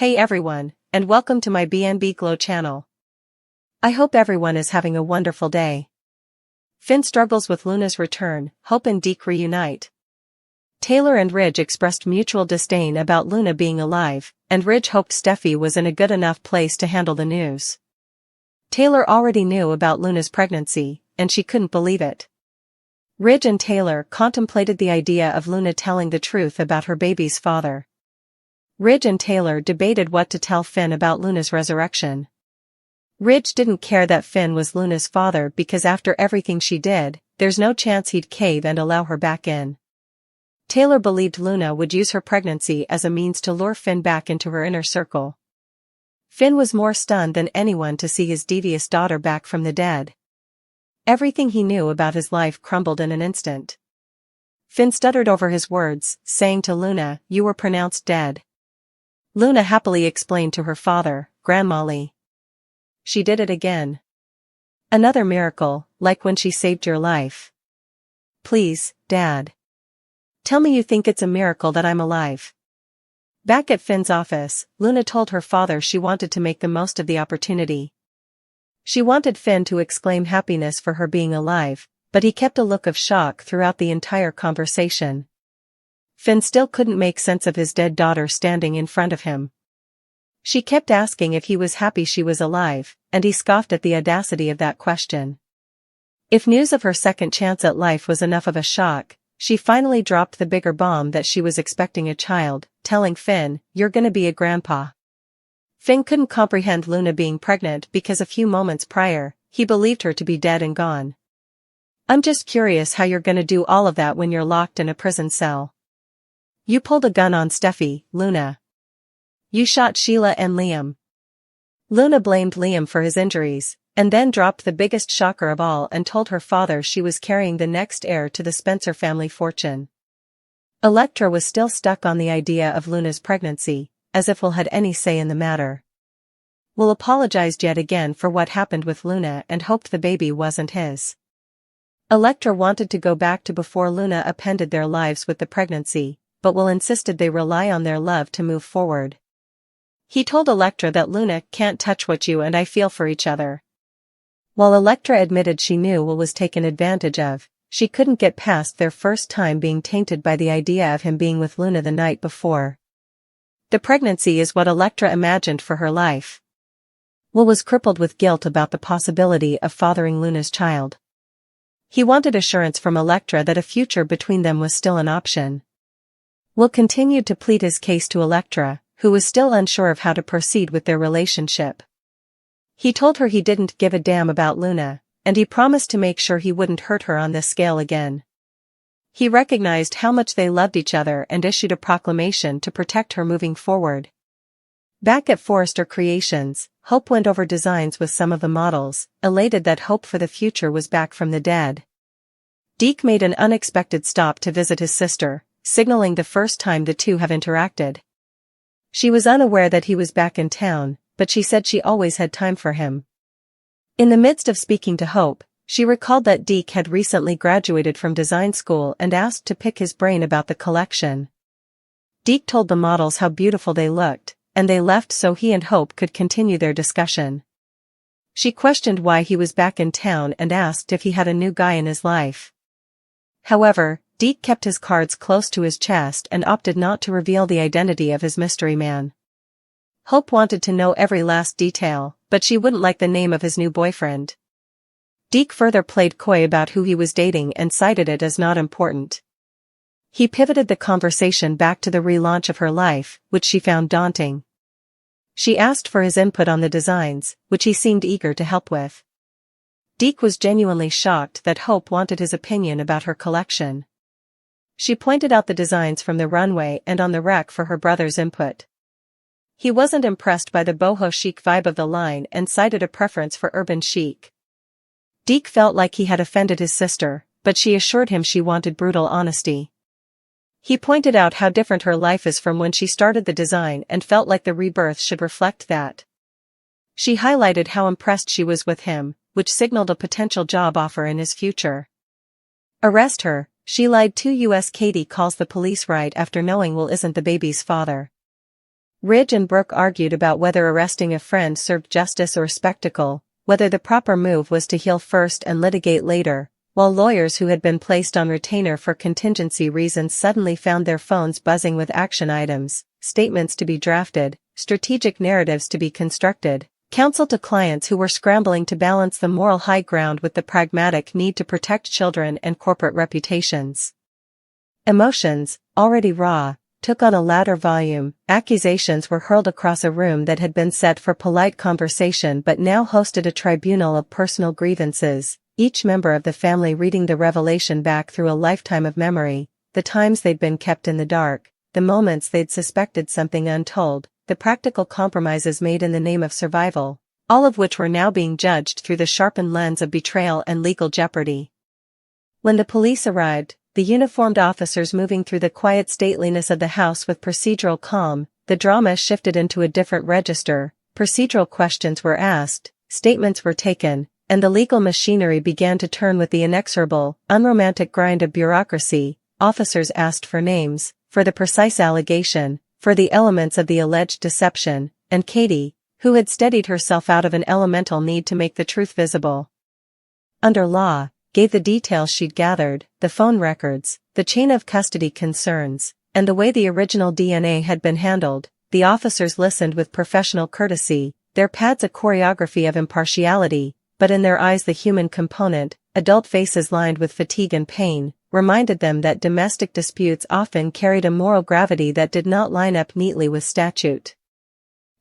Hey everyone, and welcome to my BNB Glow channel. I hope everyone is having a wonderful day. Finn struggles with Luna's return, Hope and Deke reunite. Taylor and Ridge expressed mutual disdain about Luna being alive, and Ridge hoped Steffi was in a good enough place to handle the news. Taylor already knew about Luna's pregnancy, and she couldn't believe it. Ridge and Taylor contemplated the idea of Luna telling the truth about her baby's father. Ridge and Taylor debated what to tell Finn about Luna's resurrection. Ridge didn't care that Finn was Luna's father because after everything she did, there's no chance he'd cave and allow her back in. Taylor believed Luna would use her pregnancy as a means to lure Finn back into her inner circle. Finn was more stunned than anyone to see his devious daughter back from the dead. Everything he knew about his life crumbled in an instant. Finn stuttered over his words, saying to Luna, "You were pronounced dead." Luna happily explained to her father, "Grandma Lee. She did it again. Another miracle, like when she saved your life. Please, Dad. Tell me you think it's a miracle that I'm alive." Back at Finn's office, Luna told her father she wanted to make the most of the opportunity. She wanted Finn to exclaim happiness for her being alive, but he kept a look of shock throughout the entire conversation. Finn still couldn't make sense of his dead daughter standing in front of him. She kept asking if he was happy she was alive, and he scoffed at the audacity of that question. If news of her second chance at life was enough of a shock, she finally dropped the bigger bomb that she was expecting a child, telling Finn, "You're gonna be a grandpa." Finn couldn't comprehend Luna being pregnant because a few moments prior, he believed her to be dead and gone. "I'm just curious how you're gonna do all of that when you're locked in a prison cell. You pulled a gun on Steffi, Luna. You shot Sheila and Liam." Luna blamed Liam for his injuries, and then dropped the biggest shocker of all and told her father she was carrying the next heir to the Spencer family fortune. Electra was still stuck on the idea of Luna's pregnancy, as if Will had any say in the matter. Will apologized yet again for what happened with Luna and hoped the baby wasn't his. Electra wanted to go back to before Luna appended their lives with the pregnancy, but Will insisted they rely on their love to move forward. He told Electra that Luna can't touch what you and I feel for each other. While Electra admitted she knew Will was taken advantage of, she couldn't get past their first time being tainted by the idea of him being with Luna the night before. The pregnancy is what Electra imagined for her life. Will was crippled with guilt about the possibility of fathering Luna's child. He wanted assurance from Electra that a future between them was still an option. Will continued to plead his case to Electra, who was still unsure of how to proceed with their relationship. He told her he didn't give a damn about Luna, and he promised to make sure he wouldn't hurt her on this scale again. He recognized how much they loved each other and issued a proclamation to protect her moving forward. Back at Forrester Creations, Hope went over designs with some of the models, elated that hope for the future was back from the dead. Deke made an unexpected stop to visit his sister, signaling the first time the two have interacted. She was unaware that he was back in town, but she said she always had time for him. In the midst of speaking to Hope, she recalled that Deke had recently graduated from design school and asked to pick his brain about the collection. Deke told the models how beautiful they looked, and they left so he and Hope could continue their discussion. She questioned why he was back in town and asked if he had a new guy in his life. However, Deke kept his cards close to his chest and opted not to reveal the identity of his mystery man. Hope wanted to know every last detail, but she wouldn't like the name of his new boyfriend. Deke further played coy about who he was dating and cited it as not important. He pivoted the conversation back to the relaunch of her life, which she found daunting. She asked for his input on the designs, which he seemed eager to help with. Deke was genuinely shocked that Hope wanted his opinion about her collection. She pointed out the designs from the runway and on the rack for her brother's input. He wasn't impressed by the boho chic vibe of the line and cited a preference for urban chic. Deke felt like he had offended his sister, but she assured him she wanted brutal honesty. He pointed out how different her life is from when she started the design and felt like the rebirth should reflect that. She highlighted how impressed she was with him, which signaled a potential job offer in his future. Arrest her, she lied to US. Katie calls the police right after knowing Will isn't the baby's father. Ridge and Brooke argued about whether arresting a friend served justice or spectacle, whether the proper move was to heal first and litigate later, while lawyers who had been placed on retainer for contingency reasons suddenly found their phones buzzing with action items, statements to be drafted, strategic narratives to be constructed, counsel to clients who were scrambling to balance the moral high ground with the pragmatic need to protect children and corporate reputations. Emotions, already raw, took on a louder volume. Accusations were hurled across a room that had been set for polite conversation but now hosted a tribunal of personal grievances, each member of the family reading the revelation back through a lifetime of memory, the times they'd been kept in the dark, the moments they'd suspected something untold, the practical compromises made in the name of survival, all of which were now being judged through the sharpened lens of betrayal and legal jeopardy. When the police arrived, the uniformed officers moving through the quiet stateliness of the house with procedural calm, the drama shifted into a different register, procedural questions were asked, statements were taken, and the legal machinery began to turn with the inexorable, unromantic grind of bureaucracy. Officers asked for names, for the precise allegation, for the elements of the alleged deception, and Katie, who had steadied herself out of an elemental need to make the truth visible under law, gave the details she'd gathered, the phone records, the chain of custody concerns, and the way the original DNA had been handled. The officers listened with professional courtesy, their pads a choreography of impartiality, but in their eyes the human component, adult faces lined with fatigue and pain, reminded them that domestic disputes often carried a moral gravity that did not line up neatly with statute.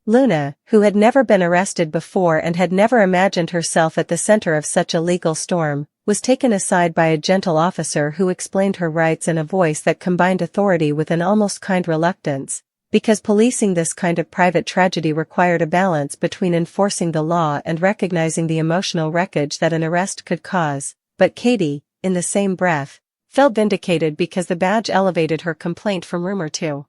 Luna, who had never been arrested before and had never imagined herself at the center of such a legal storm, was taken aside by a gentle officer who explained her rights in a voice that combined authority with an almost kind reluctance, because policing this kind of private tragedy required a balance between enforcing the law and recognizing the emotional wreckage that an arrest could cause. But Katie, in the same breath, felt vindicated because the badge elevated her complaint from rumor to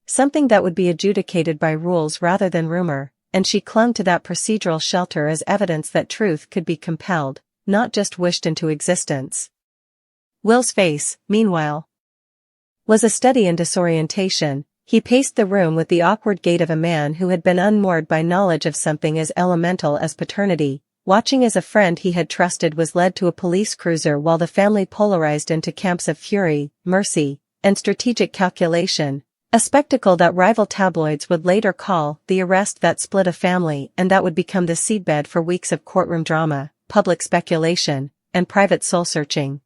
something that would be adjudicated by rules rather than rumor, and she clung to that procedural shelter as evidence that truth could be compelled, not just wished into existence. Will's face, meanwhile, was a study in disorientation. He paced the room with the awkward gait of a man who had been unmoored by knowledge of something as elemental as paternity, watching as a friend he had trusted was led to a police cruiser while the family polarized into camps of fury, mercy, and strategic calculation, a spectacle that rival tabloids would later call the arrest that split a family, and that would become the seedbed for weeks of courtroom drama, public speculation, and private soul-searching.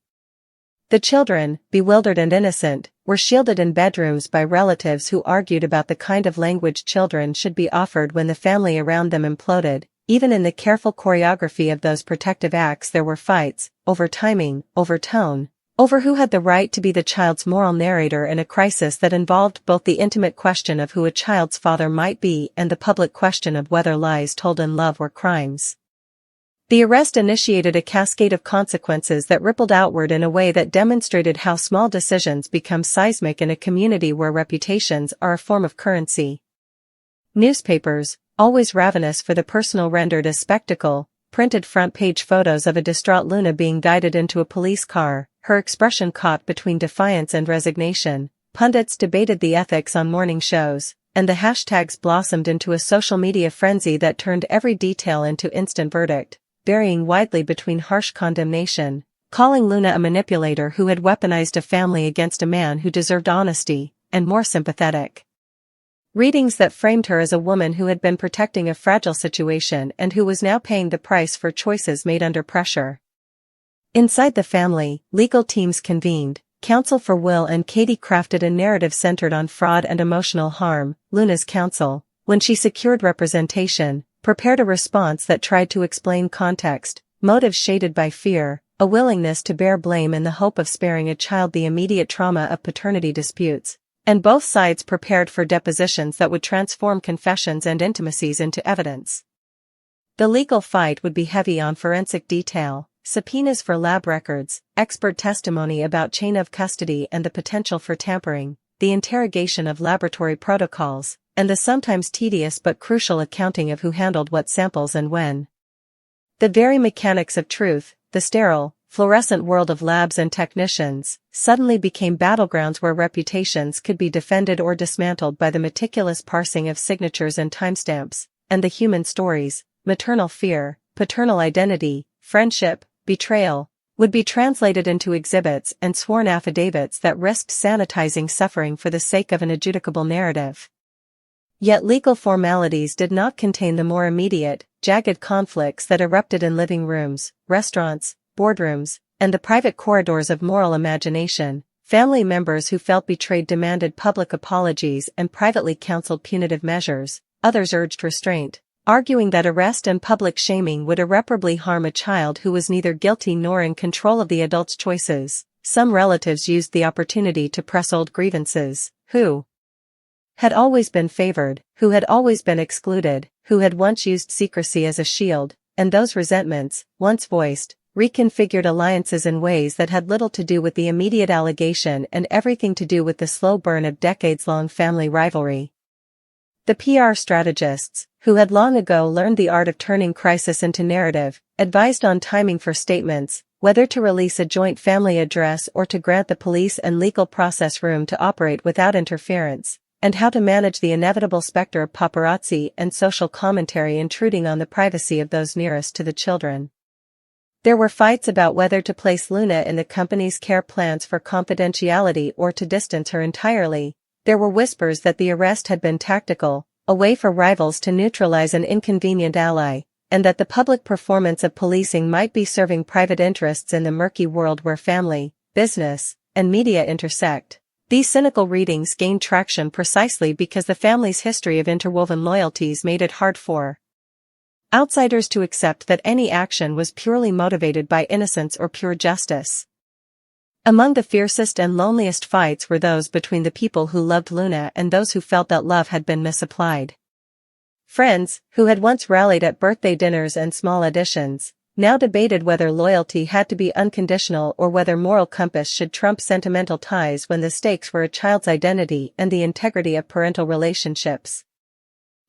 The children, bewildered and innocent, were shielded in bedrooms by relatives who argued about the kind of language children should be offered when the family around them imploded. Even in the careful choreography of those protective acts there were fights, over timing, over tone, over who had the right to be the child's moral narrator in a crisis that involved both the intimate question of who a child's father might be and the public question of whether lies told in love were crimes. The arrest initiated a cascade of consequences that rippled outward in a way that demonstrated how small decisions become seismic in a community where reputations are a form of currency. Newspapers, always ravenous for the personal, rendered a spectacle, printed front-page photos of a distraught Luna being guided into a police car, her expression caught between defiance and resignation. Pundits debated the ethics on morning shows, and the hashtags blossomed into a social media frenzy that turned every detail into instant verdict, varying widely between harsh condemnation, calling Luna a manipulator who had weaponized a family against a man who deserved honesty, and more sympathetic readings that framed her as a woman who had been protecting a fragile situation and who was now paying the price for choices made under pressure. Inside the family, legal teams convened. Counsel for Will and Katie crafted a narrative centered on fraud and emotional harm. Luna's counsel, when she secured representation, prepared a response that tried to explain context, motives shaded by fear, a willingness to bear blame in the hope of sparing a child the immediate trauma of paternity disputes, and both sides prepared for depositions that would transform confessions and intimacies into evidence. The legal fight would be heavy on forensic detail, subpoenas for lab records, expert testimony about chain of custody and the potential for tampering, the interrogation of laboratory protocols, and the sometimes tedious but crucial accounting of who handled what samples and when. The very mechanics of truth, the sterile, fluorescent world of labs and technicians, suddenly became battlegrounds where reputations could be defended or dismantled by the meticulous parsing of signatures and timestamps, and the human stories, maternal fear, paternal identity, friendship, betrayal, would be translated into exhibits and sworn affidavits that risked sanitizing suffering for the sake of an adjudicable narrative. Yet legal formalities did not contain the more immediate, jagged conflicts that erupted in living rooms, restaurants, boardrooms, and the private corridors of moral imagination. Family members who felt betrayed demanded public apologies and privately counseled punitive measures. Others urged restraint, arguing that arrest and public shaming would irreparably harm a child who was neither guilty nor in control of the adult's choices. Some relatives used the opportunity to press old grievances, who had always been favored, who had always been excluded, who had once used secrecy as a shield, and those resentments, once voiced, reconfigured alliances in ways that had little to do with the immediate allegation and everything to do with the slow burn of decades-long family rivalry. The PR strategists, who had long ago learned the art of turning crisis into narrative, advised on timing for statements, whether to release a joint family address or to grant the police and legal process room to operate without interference, and how to manage the inevitable specter of paparazzi and social commentary intruding on the privacy of those nearest to the children. There were fights about whether to place Luna in the company's care plans for confidentiality or to distance her entirely. There were whispers that the arrest had been tactical, a way for rivals to neutralize an inconvenient ally, and that the public performance of policing might be serving private interests in the murky world where family, business, and media intersect. These cynical readings gained traction precisely because the family's history of interwoven loyalties made it hard for outsiders to accept that any action was purely motivated by innocence or pure justice. Among the fiercest and loneliest fights were those between the people who loved Luna and those who felt that love had been misapplied. Friends, who had once rallied at birthday dinners and small additions, now debated whether loyalty had to be unconditional or whether moral compass should trump sentimental ties when the stakes were a child's identity and the integrity of parental relationships.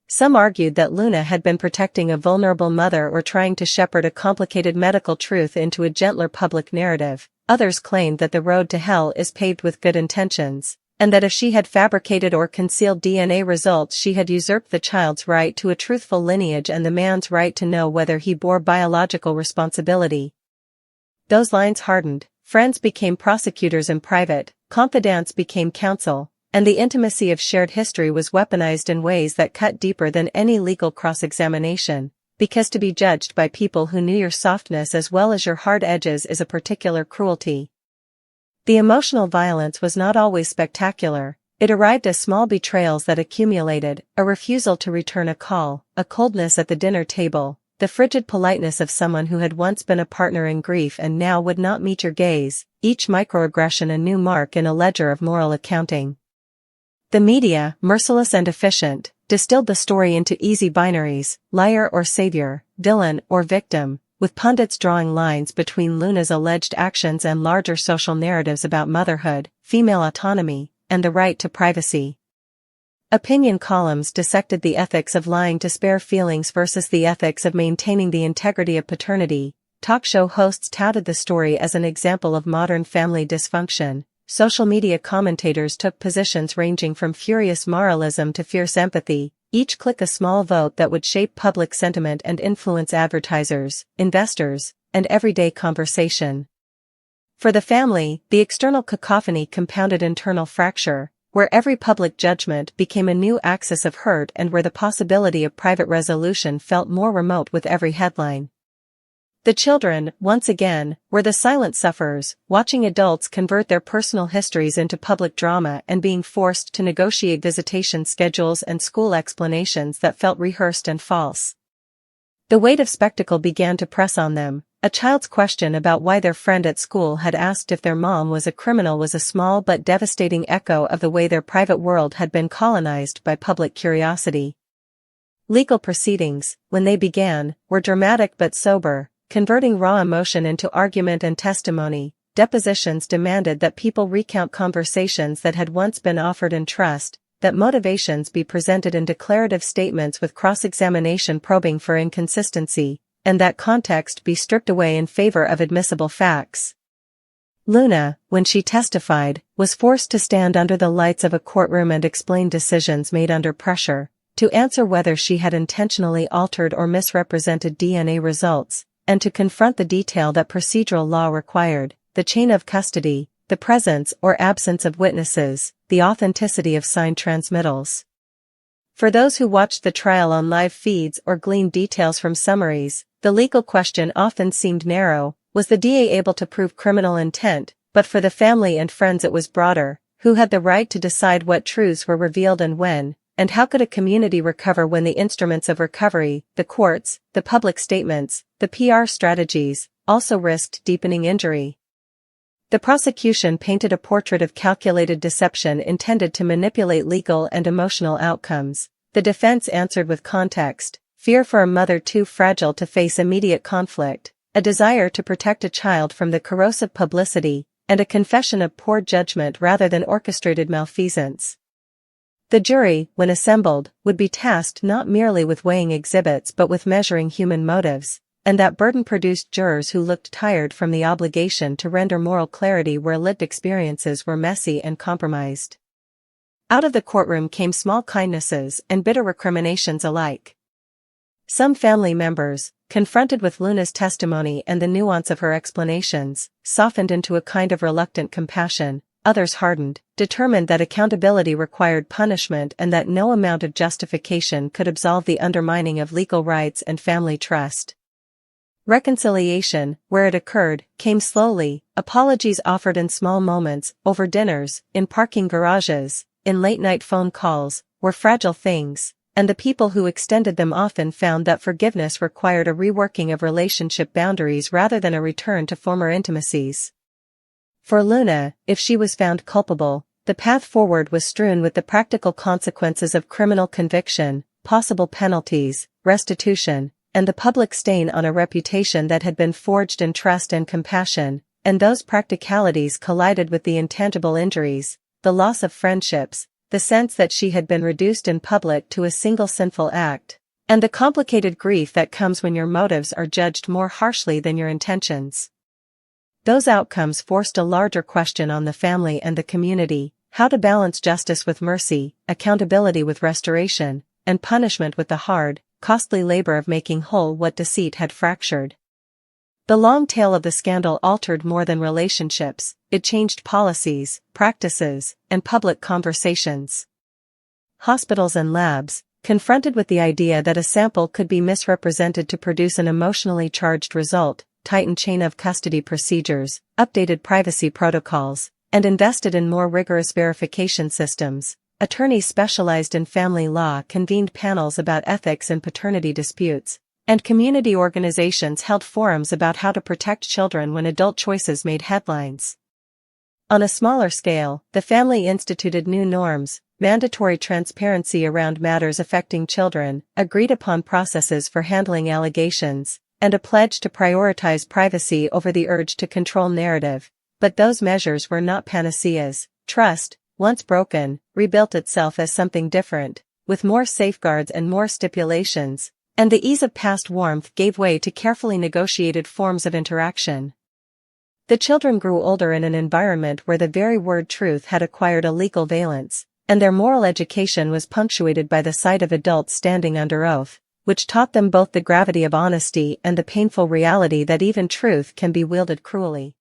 Some argued that Luna had been protecting a vulnerable mother or trying to shepherd a complicated medical truth into a gentler public narrative. Others claimed that the road to hell is paved with good intentions, and that if she had fabricated or concealed DNA results she had usurped the child's right to a truthful lineage and the man's right to know whether he bore biological responsibility. Those lines hardened, friends became prosecutors in private, confidants became counsel, and the intimacy of shared history was weaponized in ways that cut deeper than any legal cross-examination. Because to be judged by people who knew your softness as well as your hard edges is a particular cruelty. The emotional violence was not always spectacular. It arrived as small betrayals that accumulated, a refusal to return a call, a coldness at the dinner table, the frigid politeness of someone who had once been a partner in grief and now would not meet your gaze, each microaggression a new mark in a ledger of moral accounting. The media, merciless and efficient, distilled the story into easy binaries, liar or savior, villain or victim, with pundits drawing lines between Luna's alleged actions and larger social narratives about motherhood, female autonomy, and the right to privacy. Opinion columns dissected the ethics of lying to spare feelings versus the ethics of maintaining the integrity of paternity. Talk show hosts touted the story as an example of modern family dysfunction. Social media commentators took positions ranging from furious moralism to fierce empathy, each click a small vote that would shape public sentiment and influence advertisers, investors, and everyday conversation. For the family, the external cacophony compounded internal fracture, where every public judgment became a new axis of hurt and where the possibility of private resolution felt more remote with every headline. The children, once again, were the silent sufferers, watching adults convert their personal histories into public drama and being forced to negotiate visitation schedules and school explanations that felt rehearsed and false. The weight of spectacle began to press on them. A child's question about why their friend at school had asked if their mom was a criminal was a small but devastating echo of the way their private world had been colonized by public curiosity. Legal proceedings, when they began, were dramatic but sober. Converting raw emotion into argument and testimony, depositions demanded that people recount conversations that had once been offered in trust, that motivations be presented in declarative statements with cross-examination probing for inconsistency, and that context be stripped away in favor of admissible facts. Luna, when she testified, was forced to stand under the lights of a courtroom and explain decisions made under pressure, to answer whether she had intentionally altered or misrepresented DNA results, and to confront the detail that procedural law required: the chain of custody, the presence or absence of witnesses, the authenticity of signed transmittals. For those who watched the trial on live feeds or gleaned details from summaries, the legal question often seemed narrow: was the DA able to prove criminal intent? But for the family and friends it was broader: who had the right to decide what truths were revealed and when, and how could a community recover when the instruments of recovery, the courts, the public statements, the PR strategies, also risked deepening injury? The prosecution painted a portrait of calculated deception intended to manipulate legal and emotional outcomes. The defense answered with context: fear for a mother too fragile to face immediate conflict, a desire to protect a child from the corrosive publicity, and a confession of poor judgment rather than orchestrated malfeasance. The jury, when assembled, would be tasked not merely with weighing exhibits but with measuring human motives, and that burden produced jurors who looked tired from the obligation to render moral clarity where lived experiences were messy and compromised. Out of the courtroom came small kindnesses and bitter recriminations alike. Some family members, confronted with Luna's testimony and the nuance of her explanations, softened into a kind of reluctant compassion. Others hardened, determined that accountability required punishment and that no amount of justification could absolve the undermining of legal rights and family trust. Reconciliation, where it occurred, came slowly: apologies offered in small moments, over dinners, in parking garages, in late-night phone calls, were fragile things, and the people who extended them often found that forgiveness required a reworking of relationship boundaries rather than a return to former intimacies. For Luna, if she was found culpable, the path forward was strewn with the practical consequences of criminal conviction, possible penalties, restitution, and the public stain on a reputation that had been forged in trust and compassion. And those practicalities collided with the intangible injuries: the loss of friendships, the sense that she had been reduced in public to a single sinful act, and the complicated grief that comes when your motives are judged more harshly than your intentions. Those outcomes forced a larger question on the family and the community: how to balance justice with mercy, accountability with restoration, and punishment with the hard, costly labor of making whole what deceit had fractured. The long tail of the scandal altered more than relationships; it changed policies, practices, and public conversations. Hospitals and labs, confronted with the idea that a sample could be misrepresented to produce an emotionally charged result, tightened chain of custody procedures, updated privacy protocols, and invested in more rigorous verification systems. Attorneys specialized in family law convened panels about ethics in paternity disputes, and community organizations held forums about how to protect children when adult choices made headlines. On a smaller scale, the family instituted new norms: mandatory transparency around matters affecting children, agreed-upon processes for handling allegations, and a pledge to prioritize privacy over the urge to control narrative. But those measures were not panaceas. Trust, once broken, rebuilt itself as something different, with more safeguards and more stipulations, and the ease of past warmth gave way to carefully negotiated forms of interaction. The children grew older in an environment where the very word truth had acquired a legal valence, and their moral education was punctuated by the sight of adults standing under oath, which taught them both the gravity of honesty and the painful reality that even truth can be wielded cruelly.